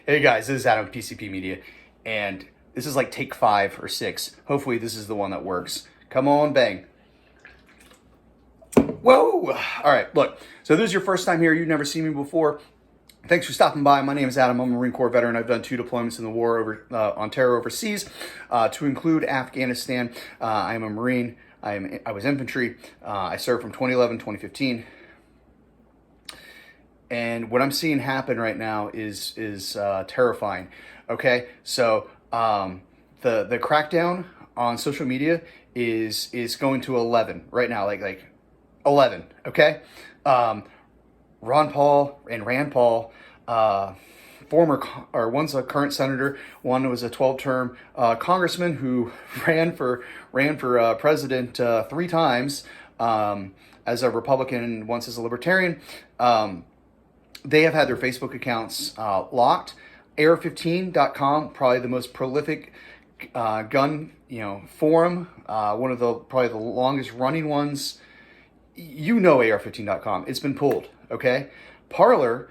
Hey guys, this is Adam PCP Media, and this is like take 5 or 6. Hopefully, this is the one that works. Come on, bang. Whoa! All right, look. So this is your first time here. You've never seen me before. Thanks for stopping by. My name is Adam. I'm a Marine Corps veteran. I've done 2 deployments in the war on terror overseas, to include Afghanistan. I am a Marine. I was infantry. I served from 2011 2015. And what I'm seeing happen right now is terrifying. Okay, so the crackdown on social media is going to 11 right now, like 11. Okay, Ron Paul and Rand Paul, one's a current senator, one was a 12-term congressman who ran for president 3 times as a Republican and once as a Libertarian. They have had their Facebook accounts locked. AR-15.com, probably the most prolific gun forum, one of the probably the longest running ones. You know AR-15.com. It's been pulled. Okay, Parler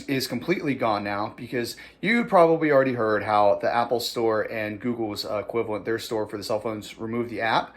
is completely gone now because you probably already heard how the Apple Store and Google's equivalent, their store for the cell phones, removed the app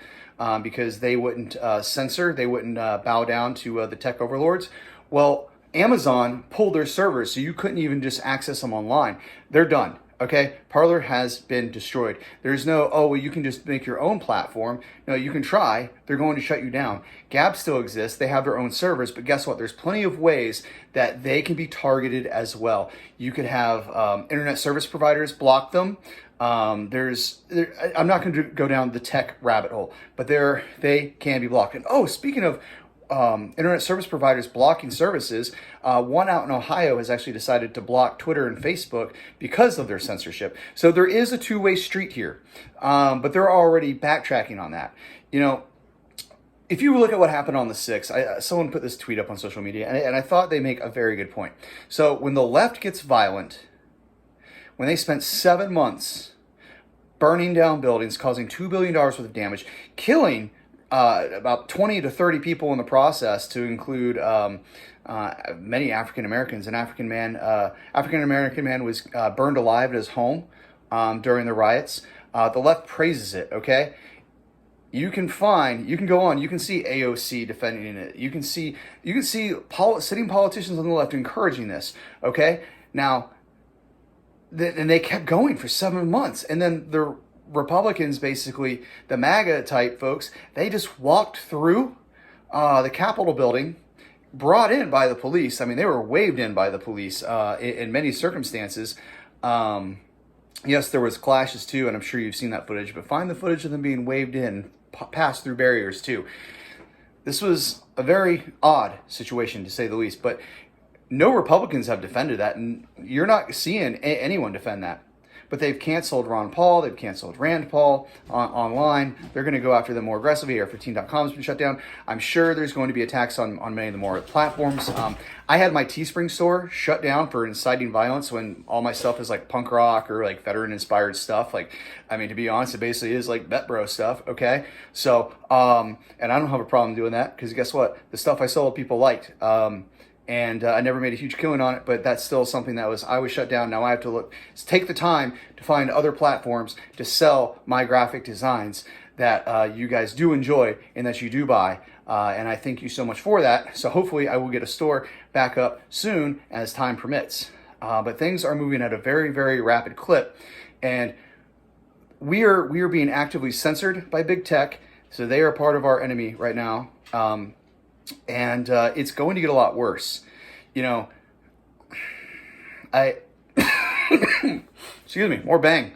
because they wouldn't censor, they wouldn't bow down to the tech overlords. Well, Amazon pulled their servers, so you couldn't even just access them online. They're done. Okay, Parler has been destroyed. There's no, oh, well, you can just make your own platform. No, you can try. They're going to shut you down. Gab still exists. They have their own servers, but guess what? There's plenty of ways that they can be targeted as well. You could have internet service providers block them. I'm not going to go down the tech rabbit hole, but they can be blocked. And oh, speaking of internet service providers blocking services, one out in Ohio has actually decided to block Twitter and Facebook because of their censorship. So there is a two-way street here, but they're already backtracking on that. If you look at what happened on the 6th, someone put this tweet up on social media, and I thought they make a very good point. So when the left gets violent, when they spent 7 months burning down buildings, causing $2 billion worth of damage, killing about 20 to 30 people in the process, to include many African Americans. An African American man was burned alive at his home during the riots. The left praises it. Okay, you can go on. You can see AOC defending it. You can see sitting politicians on the left encouraging this. Okay, now, and they kept going for 7 months, and then the Republicans, basically the MAGA type folks, they just walked through the Capitol building, brought in by the police. I mean, they were waved in by the police in many circumstances. Yes, there was clashes too, and I'm sure you've seen that footage, but find the footage of them being waved in, passed through barriers too. This was a very odd situation, to say the least, but no Republicans have defended that, and you're not seeing anyone defend that. But they've canceled Ron Paul, they've canceled Rand Paul online. They're going to go after them more aggressively. AR-15.com has been shut down. I'm sure there's going to be attacks on many of the more platforms. I had my Teespring store shut down for inciting violence when all my stuff is like punk rock or like veteran-inspired stuff. Like, I mean, to be honest, it basically is like vet bro stuff, okay? So, and I don't have a problem doing that because guess what? The stuff I sold, people liked. And I never made a huge killing on it, but that's still something that I was shut down. Now I have to take the time to find other platforms to sell my graphic designs that you guys do enjoy and that you do buy. And I thank you so much for that. So hopefully I will get a store back up soon as time permits. But things are moving at a very, very rapid clip. And we are being actively censored by big tech. So they are part of our enemy right now. And it's going to get a lot worse. Excuse me, more bang.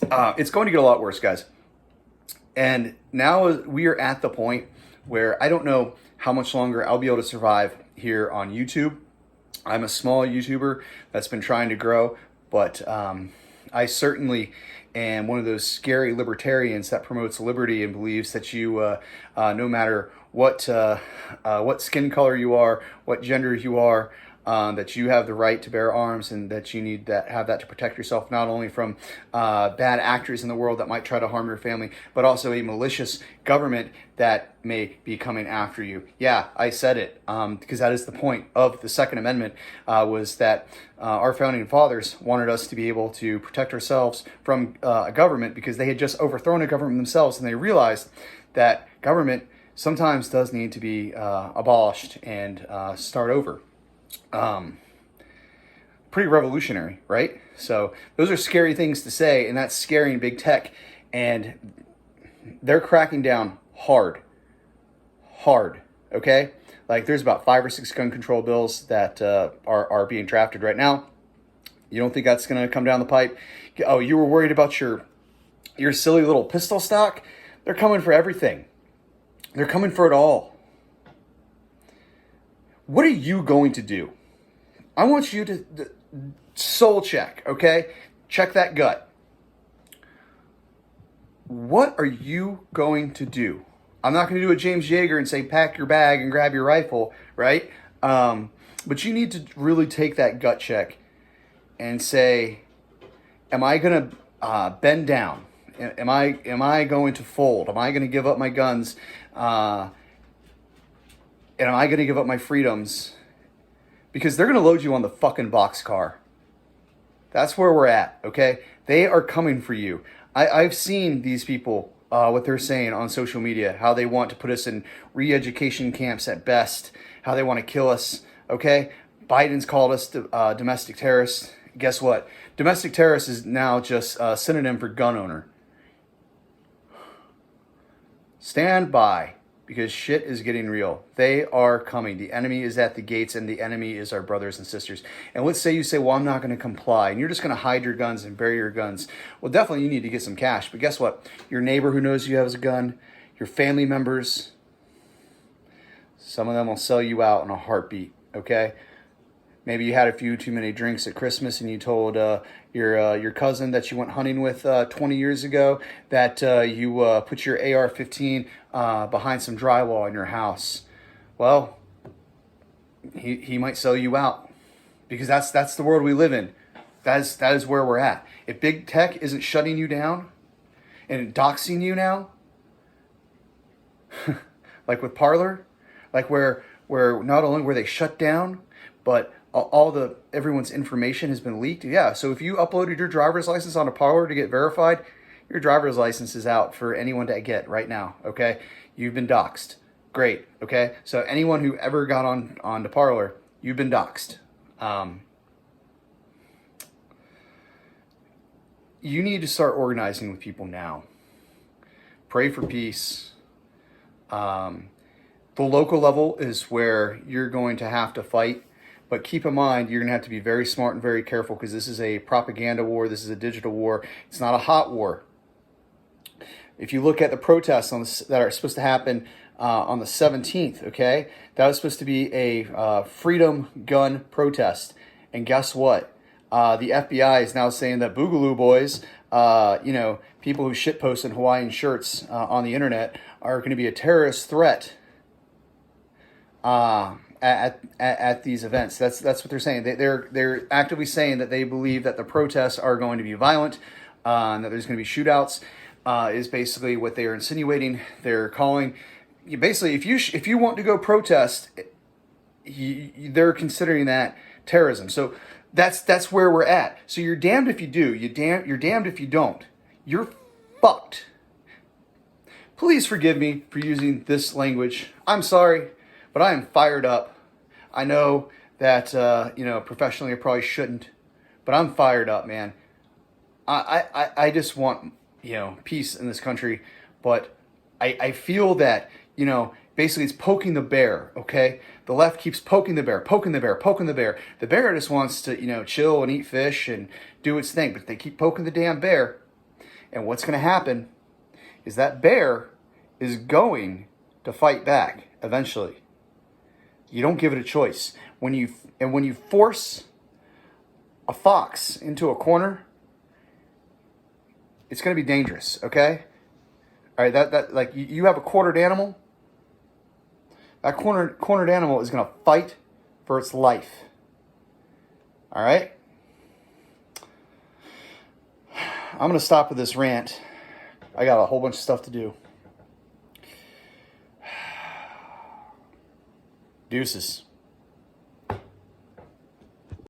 It's going to get a lot worse, guys. And now we are at the point where I don't know how much longer I'll be able to survive here on YouTube. I'm a small YouTuber that's been trying to grow, but I certainly am one of those scary libertarians that promotes liberty and believes that you, no matter what skin color you are, what gender you are, that you have the right to bear arms, and that you need that have that to protect yourself, not only from bad actors in the world that might try to harm your family, but also a malicious government that may be coming after you. Yeah, I said it, because that is the point of the Second Amendment, was that our founding fathers wanted us to be able to protect ourselves from a government, because they had just overthrown a government themselves, and they realized that government sometimes does need to be abolished and start over. Pretty revolutionary, right? So those are scary things to say, and that's scaring big tech, and they're cracking down hard, okay? Like, there's about 5 or 6 gun control bills that are being drafted right now. You don't think that's going to come down the pipe? Oh, you were worried about your silly little pistol stock? They're coming for everything. They're coming for it all. What are you going to do? I want you to soul check, okay? Check that gut. What are you going to do? I'm not going to do a James Yeager and say, pack your bag and grab your rifle, right? But you need to really take that gut check and say, am I going to bend down? Am I going to fold? Am I going to give up my guns? And am I going to give up my freedoms? Because they're going to load you on the fucking boxcar. That's where we're at, okay? They are coming for you. I've seen these people, what they're saying on social media, how they want to put us in re-education camps at best, how they want to kill us, okay? Biden's called us domestic terrorists. Guess what? Domestic terrorist is now just a synonym for gun owner. Stand by, because shit is getting real. They are coming. The enemy is at the gates, and the enemy is our brothers and sisters. And let's say you say, well, I'm not going to comply, and you're just going to hide your guns and bury your guns. Well, definitely you need to get some cash. But guess what? Your neighbor who knows you have a gun, your family members, some of them will sell you out in a heartbeat, okay? Maybe you had a few too many drinks at Christmas, and you told your cousin that you went hunting with 20 years ago that you put your AR-15 behind some drywall in your house. Well, he might sell you out, because that's the world we live in. That is where we're at. If big tech isn't shutting you down and doxing you now, like with Parler, like where not only were they shut down, but everyone's information has been leaked. Yeah, so if you uploaded your driver's license on a Parler to get verified, your driver's license is out for anyone to get right now, okay? You've been doxxed. Great, okay? So anyone who ever got onto Parler, you've been doxxed. You need to start organizing with people now. Pray for peace. The local level is where you're going to have to fight. But keep in mind, you're going to have to be very smart and very careful, because this is a propaganda war. This is a digital war. It's not a hot war. If you look at the protests that are supposed to happen on the 17th, okay, that was supposed to be a freedom gun protest. And guess what? The FBI is now saying that Boogaloo boys, people who shitpost in Hawaiian shirts on the internet, are going to be a terrorist threat. At these events. That's what they're saying. They're actively saying that they believe that the protests are going to be violent, and that there's going to be shootouts. Is basically what they are insinuating. They're calling, basically, if you want to go protest, they're considering that terrorism. So that's where we're at. So you're damned if you do. You're damned if you don't. You're fucked. Please forgive me for using this language. I'm sorry, but I am fired up. I know that, professionally I probably shouldn't, but I'm fired up, man. I just want, peace in this country, but I feel that, basically it's poking the bear, okay? The left keeps poking the bear. The bear just wants to, chill and eat fish and do its thing, but they keep poking the damn bear. And what's going to happen is that bear is going to fight back eventually. You don't give it a choice. When you force a fox into a corner, it's going to be dangerous, okay? All right, that like you have a quartered animal. That cornered animal is going to fight for its life. All right? I'm going to stop with this rant. I got a whole bunch of stuff to do. Deuces.